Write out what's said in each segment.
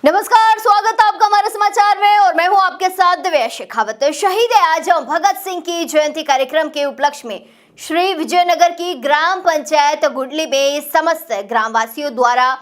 नमस्कार, स्वागत है आपका हमारे समाचार में और मैं हूं आपके साथ दिव्या शेखावत। शहीद आजम भगत सिंह की जयंती कार्यक्रम के उपलक्ष्य में श्री विजयनगर की ग्राम पंचायत गुडली में समस्त ग्रामवासियों द्वारा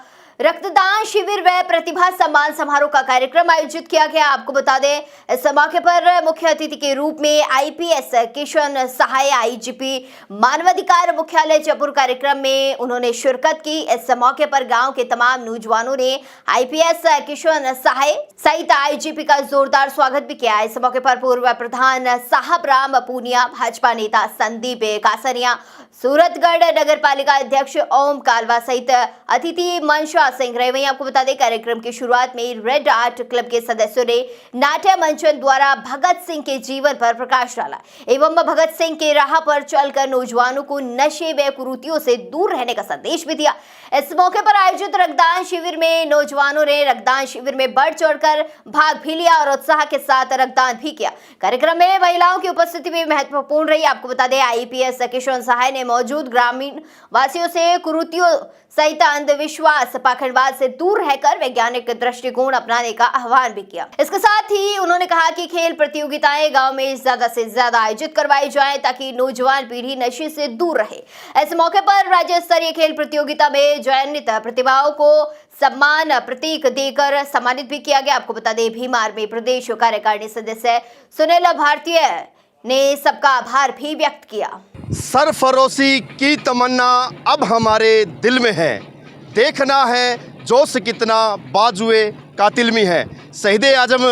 रक्तदान शिविर व प्रतिभा सम्मान समारोह का कार्यक्रम आयोजित किया गया। आपको बता दें, इस मौके पर मुख्य अतिथि के रूप में आईपीएस किशन सहाय आईजीपी मानवाधिकार मुख्यालय जयपुर कार्यक्रम में उन्होंने शिरकत की। इस मौके पर गांव के तमाम नौजवानों ने आईपीएस किशन सहाय सहित आईजीपी का जोरदार स्वागत भी किया। इस मौके पर पूर्व प्रधान साहब राम पूनिया, भाजपा नेता संदीप कासरिया, सूरतगढ़ नगर पालिका अध्यक्ष ओम कालवा सहित अतिथि मंशा सिंह रहे। वहीं आपको बता दें, कार्यक्रम की शुरुआत में रेड आर्ट क्लब के सदस्यों ने नाट्य मंचन द्वारा भगत सिंह के जीवन पर प्रकाश डाला एवं भगत सिंह के राह पर चलकर नौजवानों को नशे व कुरीतियों से दूर रहने का संदेश भी दिया। इस मौके पर आयोजित रक्तदान शिविर में नौजवानों ने रक्तदान शिविर में बढ़ चढ़कर भाग भी लिया और उत्साह के साथ रक्तदान भी किया। कार्यक्रम में महिलाओं की उपस्थिति भी महत्वपूर्ण रही। आपको बता दें, आईपीएस किशन सहाय ने मौजूद ग्रामीण वासियों से कुरीतियों सहित अंधविश्वास पाखंडवाद से दूर रहकर वैज्ञानिक दृष्टिकोण अपनाने का आह्वान भी किया। इसके साथ ही उन्होंने कहा कि खेल प्रतियोगिताएं गांव में ज्यादा से ज्यादा आयोजित करवाई जाएं ताकि नौजवान पीढ़ी नशे से दूर रहे। इस मौके पर राज्य स्तरीय खेल प्रतियोगिता में चयनित प्रतिभाओं को सम्मान प्रतीक देकर सम्मानित भी किया गया। आपको बता दें, भीम आर्मी प्रदेश कार्यकारिणी सदस्य सुनील भारतीय ने सबका आभार भी व्यक्त किया। सरफरोशी की तमन्ना अब हमारे दिल में है, देखना है जोश कितना बाजुए कातिल में है। शहीद आजम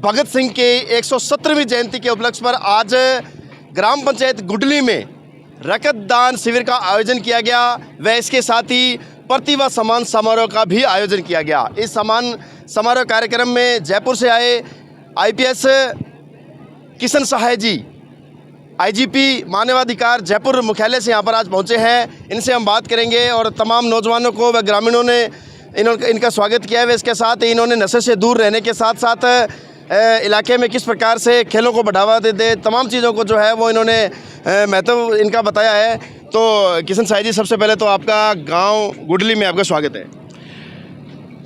भगत सिंह के 117वीं जयंती के उपलक्ष्य पर आज ग्राम पंचायत गुडली में रक्तदान शिविर का आयोजन किया गया व इसके साथ ही प्रतिभा सम्मान समारोह का भी आयोजन किया गया। इस सम्मान समारोह कार्यक्रम में जयपुर से आए आईपीएस किशन सहाय जी, आईजीपी मानवाधिकार जयपुर मुख्यालय से यहाँ पर आज पहुँचे हैं। इनसे हम बात करेंगे और तमाम नौजवानों को व ग्रामीणों ने इनका स्वागत किया है। इसके साथ इन्होंने नशे से दूर रहने के साथ साथ इलाके में किस प्रकार से खेलों को बढ़ावा दे तमाम चीज़ों को जो है वो इन्होंने महत्व इनका बताया है। तो किशन सहाय जी, सबसे पहले तो आपका गाँव गुडली में आपका स्वागत है।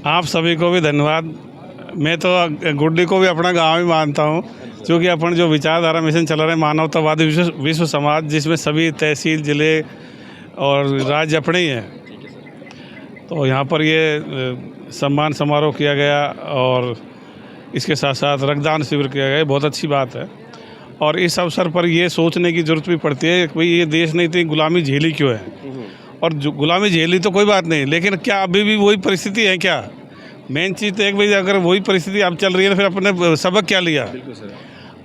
आप सभी को भी धन्यवाद। मैं तो गुडली को भी अपना गाँव ही मानता हूँ, क्योंकि अपन जो विचारधारा मिशन चला रहे हैं मानवतावादी विश्व समाज, जिसमें सभी तहसील जिले और राज्य अपने ही हैं। तो यहाँ पर ये सम्मान समारोह किया गया और इसके साथ साथ रक्तदान शिविर किया गया, बहुत अच्छी बात है। और इस अवसर पर ये सोचने की ज़रूरत भी पड़ती है कि भाई ये देश नहीं तो गुलामी झेली क्यों है। और जो गुलामी झेली तो कोई बात नहीं, लेकिन क्या अभी भी वही परिस्थिति है? क्या मेन चीज़ तो एक भाई, अगर वही परिस्थिति अब चल रही है तो फिर अपने सबक क्या लिया?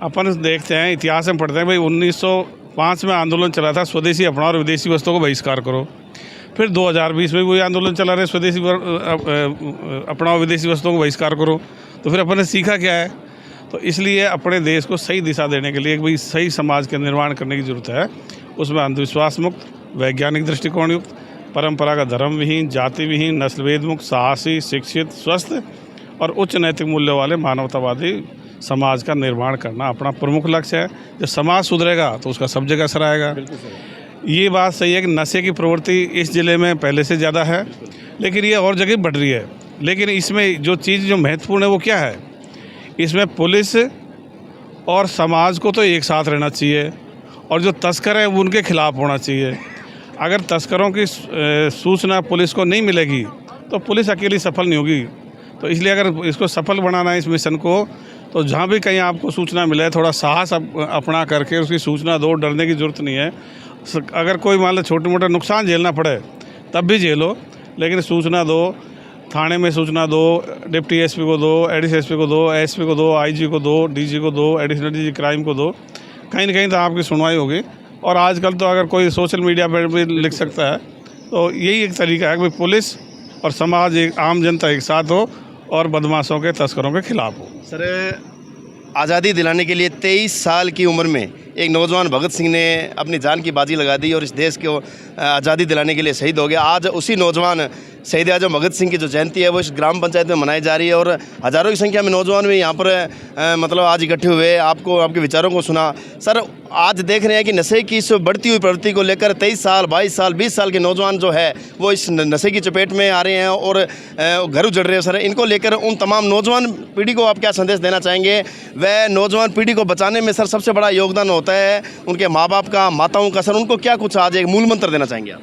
अपन देखते हैं, इतिहास में पढ़ते हैं भाई 1905 में आंदोलन चला था, स्वदेशी अपनाओ और विदेशी वस्तुओं को बहिष्कार करो। फिर 2020 में वही आंदोलन चला रहे, स्वदेशी अपनाओ विदेशी वस्तुओं को बहिष्कार करो। तो फिर अपन ने सीखा क्या है? तो इसलिए अपने देश को सही दिशा देने के लिए भाई सही समाज के निर्माण करने की ज़रूरत है। उसमें अंधविश्वास मुक्त, वैज्ञानिक दृष्टिकोण युक्त, परंपरागत धर्म विहीन, जाति विहीन, नस्लभेद मुक्त, साहसी, शिक्षित, स्वस्थ और उच्च नैतिक मूल्य वाले मानवतावादी समाज का निर्माण करना अपना प्रमुख लक्ष्य है। जब समाज सुधरेगा तो उसका सब जगह असर आएगा। ये बात सही है कि नशे की प्रवृत्ति इस ज़िले में पहले से ज़्यादा है, लेकिन ये और जगह बढ़ रही है। लेकिन इसमें जो चीज़ जो महत्वपूर्ण है वो क्या है? इसमें पुलिस और समाज को तो एक साथ रहना चाहिए और जो तस्कर है वो उनके खिलाफ होना चाहिए। अगर तस्करों की सूचना पुलिस को नहीं मिलेगी तो पुलिस अकेली सफल नहीं होगी। तो इसलिए अगर इसको सफल बनाना है इस मिशन को, तो जहाँ भी कहीं आपको सूचना मिले थोड़ा साहस अपना करके उसकी सूचना दो, डरने की ज़रूरत नहीं है। अगर कोई मान लो छोटे मोटे नुकसान झेलना पड़े तब भी झेलो, लेकिन सूचना दो, थाने में सूचना दो, डिप्टी एसपी को दो, एडिशनल एसपी को दो, एसपी को दो, आईजी को दो, डीजी को दो, एडिशनल डीजी क्राइम को दो। कहीं ना कहीं तो आपकी सुनवाई होगी। और आजकल तो अगर कोई सोशल मीडिया पर भी लिख सकता है, तो यही एक तरीका है कि पुलिस और समाज, एक आम जनता एक साथ हो और बदमाशों के, तस्करों के खिलाफ हो। सर, आज़ादी दिलाने के लिए 23 साल की उम्र में एक नौजवान भगत सिंह ने अपनी जान की बाजी लगा दी और इस देश को आज़ादी दिलाने के लिए शहीद हो गया। आज उसी नौजवान शहीद आजम भगत सिंह की जो जयंती है वो इस ग्राम पंचायत में मनाई जा रही है और हज़ारों की संख्या में नौजवान भी यहाँ पर मतलब आज इकट्ठे हुए। आपको आपके विचारों को सुना। सर, आज देख रहे हैं कि नशे की इस बढ़ती हुई प्रवृत्ति को लेकर 23 साल 22 साल 20 साल के नौजवान जो है वो इस नशे की चपेट में आ रहे हैं और घर उजड़ रहे हैं। सर, इनको लेकर उन तमाम नौजवान पीढ़ी को आप क्या संदेश देना चाहेंगे? वह नौजवान पीढ़ी को बचाने में सर सबसे बड़ा योगदान होता है उनके माँ बाप का, माताओं का। सर, उनको क्या कुछ आज एक मूल मंत्र देना चाहेंगे आप?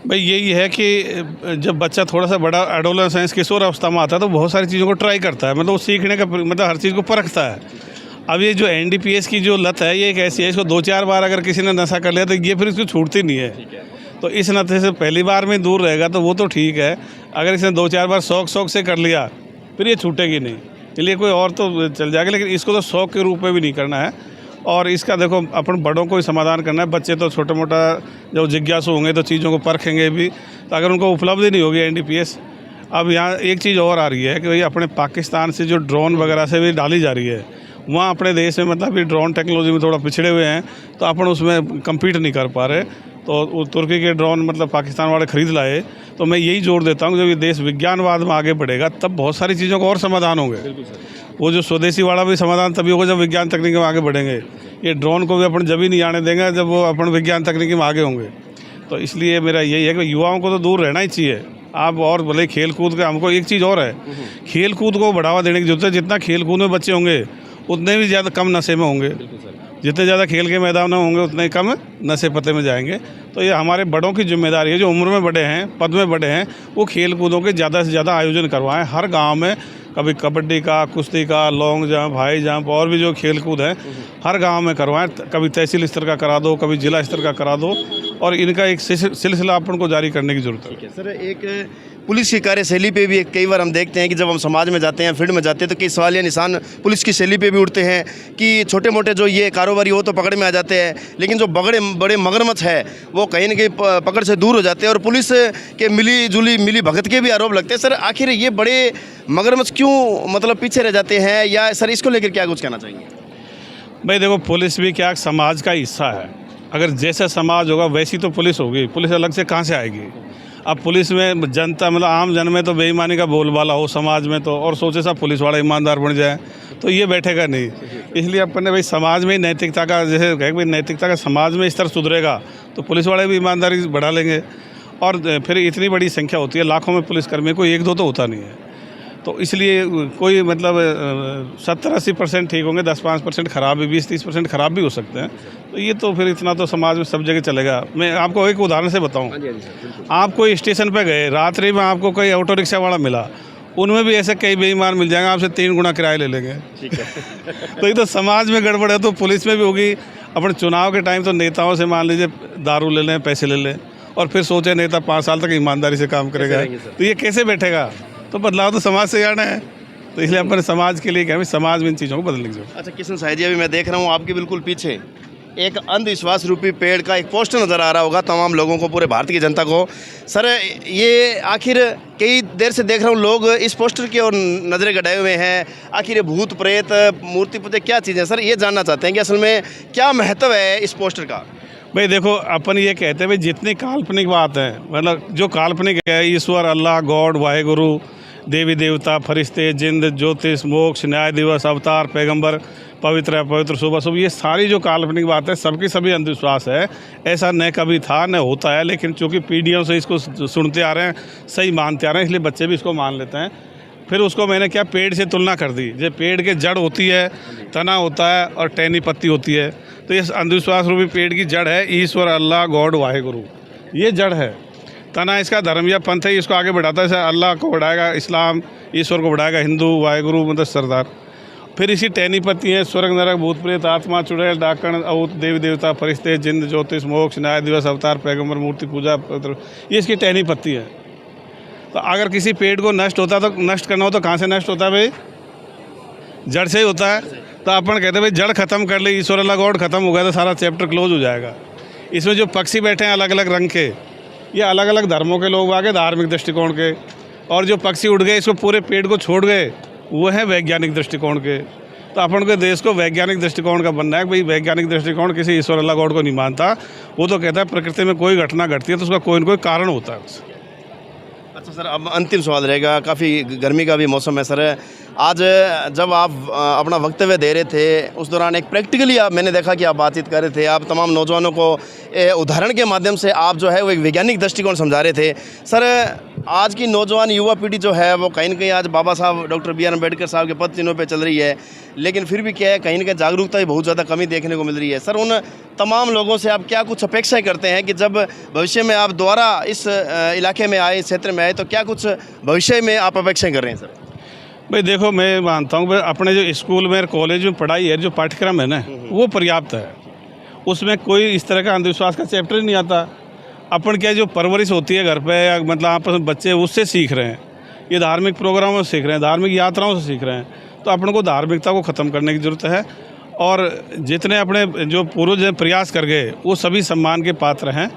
भाई यही है कि जब बच्चा थोड़ा सा बड़ा एडोलेसेंस किशोर अवस्था में आता है तो बहुत सारी चीज़ों को ट्राई करता है, मतलब वो सीखने का मतलब हर चीज़ को परखता है। अब ये जो NDPS की जो लत है ये एक ऐसी है, इसको 2-4 बार अगर किसी ने नशा कर लिया तो ये फिर इसको छूटती नहीं है। तो इस नशे से पहली बार में दूर रहेगा तो वो तो ठीक है, अगर इसने 2-4 बार शौक से कर लिया फिर ये छूटेगी नहीं। चलिए कोई और तो चल जाएगा, लेकिन इसको तो शौक के रूप में भी नहीं करना है। और इसका देखो अपन बड़ों को ही समाधान करना है। बच्चे तो छोटा मोटा जब जिज्ञासु होंगे तो चीज़ों को परखेंगे भी, तो अगर उनको उपलब्धि नहीं होगी NDPS। अब यहाँ एक चीज़ और आ रही है कि भाई अपने पाकिस्तान से जो ड्रोन वगैरह से भी डाली जा रही है, वहाँ अपने देश में मतलब भी ड्रोन टेक्नोलॉजी में थोड़ा पिछड़े हुए हैं, तो अपन उसमें कम्पीट नहीं कर पा रहे। तो तुर्की के ड्रोन मतलब पाकिस्तान वाले ख़रीद लाए। तो मैं यही जोर देता हूँ जब ये देश विज्ञानवाद में आगे बढ़ेगा तब बहुत सारी चीज़ों को और समाधान होंगे। वो जो स्वदेशी वाला भी समाधान तभी होगा जब विज्ञान तकनीक में आगे बढ़ेंगे। ये ड्रोन को भी अपन जब ही नहीं आने देंगे जब वो अपन विज्ञान तकनीकी में आगे होंगे। तो इसलिए मेरा यही है कि युवाओं को तो दूर रहना ही चाहिए आप। और भले खेल कूद का हमको एक चीज़ और है, खेल कूद को बढ़ावा देने की जरूरत है। जितना खेल कूद में बच्चे होंगे उतने भी ज़्यादा कम नशे में होंगे, जितने ज़्यादा खेल के मैदान में होंगे उतने कम नशे पते में जाएंगे। तो ये हमारे बड़ों की जिम्मेदारी है, जो उम्र में बड़े हैं, पद में बड़े हैं, वो खेल कूदों के ज़्यादा से ज़्यादा आयोजन करवाएं हर गांव में। कभी कबड्डी का, कुश्ती का, लॉन्ग जंप, हाई जंप और भी जो खेल कूद है हर गांव में करवाएं। कभी तहसील स्तर का करा दो, कभी जिला स्तर का करा दो, और इनका एक सिलसिला अपन को जारी करने की जरूरत है। सर, एक पुलिस की कार्यशैली पे भी कई बार हम देखते हैं कि जब हम समाज में जाते हैं, फील्ड में जाते हैं, तो कई सवालिया निशान पुलिस की शैली पे भी उठते हैं कि छोटे मोटे जो ये कारोबारी हो तो पकड़ में आ जाते हैं, लेकिन जो बड़े मगरमच्छ है वो कहीं ना कहीं पकड़ से दूर हो जाते हैं और पुलिस के मिली भगत के भी आरोप लगते हैं। सर, आखिर ये बड़े मगरमच्छ क्यों मतलब पीछे रह जाते हैं, या सर इसको लेकर क्या कुछ कहना चाहेंगे? भाई देखो, पुलिस भी क्या समाज का हिस्सा है। अगर जैसा समाज होगा वैसी तो पुलिस होगी, पुलिस अलग से कहाँ से आएगी? अब पुलिस में जनता मतलब आम जन में तो बेईमानी का बोलबाला हो समाज में, तो और सोचे सब पुलिस वाला ईमानदार बन जाए तो ये बैठेगा नहीं। इसलिए अपन ने भाई समाज में नैतिकता का, जैसे कहे भाई नैतिकता का समाज में स्तर सुधरेगा तो पुलिस वाले भी ईमानदारी बढ़ा लेंगे। और फिर इतनी बड़ी संख्या होती है, लाखों में पुलिसकर्मी, कोई 1-2 तो होता नहीं है। तो इसलिए कोई मतलब 70-80% ठीक होंगे, 10-5% ख़राब भी, 20-30% ख़राब भी हो सकते हैं। तो ये तो फिर इतना तो समाज में सब जगह चलेगा। मैं आपको एक उदाहरण से बताऊं, आप कोई स्टेशन पे गए, रात्रि में आपको कोई ऑटो रिक्शा वाला मिला, उनमें भी ऐसे कई बेईमान मिल जाएंगे, आपसे 3 गुना किराया ले लेंगे। ठीक है। तो ये तो समाज में गड़बड़ है, तो पुलिस में भी होगी। अपन चुनाव के टाइम तो नेताओं से मान लीजिए दारू ले लें, पैसे ले लें, और फिर सोचे नेता 5 साल तक ईमानदारी से काम करेगा, तो ये कैसे बैठेगा? तो बदलाव तो समाज से आना है। तो इसलिए अपने समाज के लिए क्या है, समाज में इन चीज़ों को बदलने की जरूरत है। अच्छा किशन साहिब जी, अभी मैं देख रहा हूँ आपके बिल्कुल पीछे एक अंधविश्वास रूपी पेड़ का एक पोस्टर नज़र आ रहा होगा तमाम लोगों को, पूरे भारत की जनता को। सर, ये आखिर कई देर से देख रहा हूँ लोग इस पोस्टर की ओर नज़रें गड़ाए हुए हैं। आखिर ये भूत प्रेत मूर्ति पूजा क्या चीज़ है? सर, ये जानना चाहते हैं कि असल में क्या महत्व है इस पोस्टर का? भाई देखो, अपन ये कहते हैं भाई जितनी काल्पनिक बात है, मतलब जो काल्पनिक है, ईश्वर, अल्लाह, गॉड, वाहेगुरु, देवी देवता, फरिश्ते, जिंद, ज्योतिष, मोक्ष, न्याय दिवस, अवतार, पैगंबर, पवित्र अपवित्र, सुबह सुबह, ये सारी जो काल्पनिक बात है सबकी सभी अंधविश्वास है। ऐसा न कभी था न होता है, लेकिन चूँकि पीढ़ियों से इसको सुनते आ रहे हैं, सही मानते आ रहे हैं, इसलिए बच्चे भी इसको मान लेते हैं। फिर उसको मैंने क्या पेड़ से तुलना कर दी। जो पेड़ के जड़ होती है, तना होता है और टहनी पत्ती होती है, तो ये अंधविश्वास रूपी पेड़ की जड़ है ईश्वर, अल्लाह, गॉड, वाहेगुरु, ये जड़ है। तना इसका धर्म या पंथ है, इसको आगे बढ़ाता है। जैसे अल्लाह को बढ़ाएगा इस्लाम, ईश्वर को बढ़ाएगा हिंदू, वाहेगुरु मतलब सरदार। फिर इसी टहनी पत्ती है स्वर्ग, नरक, भूत प्रेत, आत्मा, चुड़ैल, डाकण, अऊत, देवी देवता, फरिश्ते, जिंद, ज्योतिष, मोक्ष, न्याय दिवस, अवतार, पैगंबर, मूर्ति पूजा, पवित्र, ये इसकी टहनी पत्ती है। तो अगर किसी पेड़ को नष्ट होता तो नष्ट करना हो तो कहाँ से नष्ट होता है भाई? जड़ से ही होता है। तो अपन कहते हैं भाई जड़ खत्म कर ले, ईश्वर, अल्लाह, गॉड खत्म हो गया तो सारा चैप्टर क्लोज हो जाएगा। इसमें जो पक्षी बैठे हैं अलग अलग रंग के, ये अलग अलग धर्मों के लोग आ गए, धार्मिक दृष्टिकोण के, और जो पक्षी उड़ गए इसको पूरे पेड़ को छोड़ गए, वो है वैज्ञानिक दृष्टिकोण के। तो अपन के देश को वैज्ञानिक दृष्टिकोण का बनना है। भाई वैज्ञानिक दृष्टिकोण किसी ईश्वर, अल्लाह, गॉड को नहीं मानता। वो तो कहता है प्रकृति में कोई घटना घटती है तो उसका कोई न कोई कारण होता है। अच्छा सर, अब अंतिम सवाल रहेगा, काफ़ी गर्मी का भी मौसम है सर। आज जब आप अपना वक्तव्य दे रहे थे उस दौरान एक प्रैक्टिकली मैंने देखा कि आप बातचीत कर रहे थे, आप तमाम नौजवानों को उदाहरण के माध्यम से आप जो है वो एक वैज्ञानिक दृष्टिकोण समझा रहे थे। सर, आज की नौजवान युवा पीढ़ी जो है वो कहीं ना कहीं आज बाबा साहब डॉक्टर बी आर अम्बेडकर साहब के पद चिन्हों पर चल रही है, लेकिन फिर भी क्या है, कहीं ना कहीं जागरूकता की बहुत ज़्यादा कमी देखने को मिल रही है। सर, उन तमाम लोगों से आप क्या कुछ अपेक्षाएं करते हैं कि जब भविष्य में आप दोबारा इस इलाके में आए, इस क्षेत्र में आए, तो क्या कुछ भविष्य में आप अपेक्षाएं कर रहे हैं सर? भाई देखो, मैं मानता हूँ भाई अपने जो स्कूल में और कॉलेज में पढ़ाई है, जो पाठ्यक्रम है ना, वो पर्याप्त है। उसमें कोई इस तरह का अंधविश्वास का चैप्टर ही नहीं आता। अपन क्या जो परवरिश होती है घर पे, या मतलब आपस में बच्चे उससे सीख रहे हैं, ये धार्मिक प्रोग्रामों से सीख रहे हैं, धार्मिक यात्राओं से सीख रहे हैं। तो अपन को धार्मिकता को ख़त्म करने की ज़रूरत है, और जितने अपने जो पूर्वज प्रयास कर गए वो सभी सम्मान के पात्र हैं।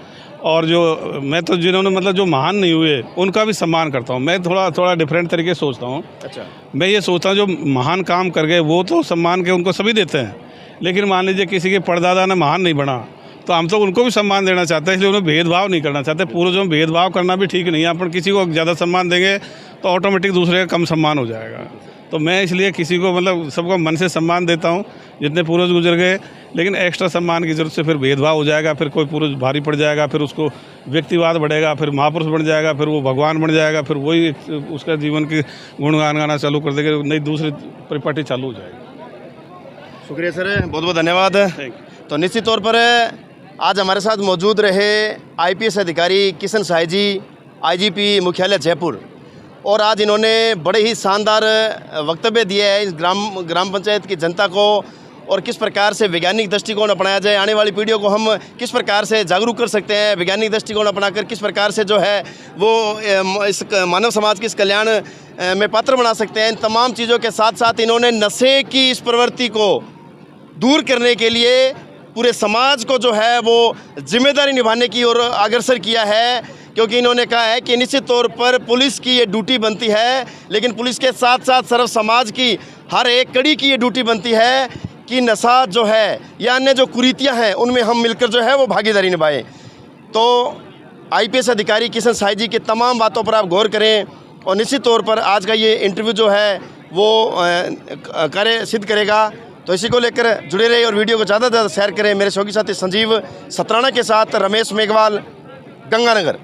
और जो मैं तो जिन्होंने मतलब जो महान नहीं हुए उनका भी सम्मान करता हूँ। मैं थोड़ा डिफरेंट तरीके से सोचता हूँ। अच्छा, मैं ये सोचता हूँ जो महान काम कर गए वो तो सम्मान के उनको सभी देते हैं, लेकिन मान लीजिए किसी के परदादा ने महान नहीं बना तो हम तो उनको भी सम्मान देना चाहते हैं, इसलिए उन्हें भेदभाव नहीं करना चाहते। पूर्वजों में भेदभाव करना भी ठीक नहीं है। अपन किसी को ज़्यादा सम्मान देंगे तो ऑटोमेटिक दूसरे का कम सम्मान हो जाएगा। तो मैं इसलिए किसी को मतलब सबको मन से सम्मान देता हूँ जितने पूर्वज गुजर गए, लेकिन एक्स्ट्रा सम्मान की ज़रूरत से फिर भेदभाव हो जाएगा, फिर कोई पूर्वज भारी पड़ जाएगा, फिर उसको व्यक्तिवाद बढ़ेगा, फिर महापुरुष बन जाएगा, फिर वो भगवान बन जाएगा, फिर वही उसका जीवन की गुणगान गाना चालू कर देगा, नई दूसरी परिपाटी चालू हो जाएगी। शुक्रिया सर, बहुत बहुत धन्यवाद। तो निश्चित तौर पर आज हमारे साथ मौजूद रहे IPS अधिकारी किशन साय जी, IGP मुख्यालय जयपुर, और आज इन्होंने बड़े ही शानदार वक्तव्य दिए हैं इस ग्राम पंचायत की जनता को, और किस प्रकार से वैज्ञानिक दृष्टिकोण अपनाया जाए, आने वाली पीढ़ियों को हम किस प्रकार से जागरूक कर सकते हैं, वैज्ञानिक दृष्टिकोण अपनाकर किस प्रकार से जो है वो इस मानव समाज के इस कल्याण में पात्र बना सकते हैं। इन तमाम चीज़ों के साथ साथ इन्होंने नशे की इस प्रवृत्ति को दूर करने के लिए पूरे समाज को जो है वो जिम्मेदारी निभाने की ओर अग्रसर किया है, क्योंकि इन्होंने कहा है कि निश्चित तौर पर पुलिस की ये ड्यूटी बनती है, लेकिन पुलिस के साथ साथ सर्व समाज की हर एक कड़ी की ये ड्यूटी बनती है कि नशा जो है या अन्य जो कुरीतियाँ हैं उनमें हम मिलकर जो है वो भागीदारी निभाएं। तो IPS अधिकारी किशन साय जी की तमाम बातों पर आप गौर करें, और निश्चित तौर पर आज का ये इंटरव्यू जो है वो कार्य सिद्ध करेगा। तो इसी को लेकर जुड़े रहिए और वीडियो को ज़्यादा से ज़्यादा शेयर करें। मेरे सहयोगी साथी संजीव सत्राना के साथ रमेश मेघवाल, गंगानगर।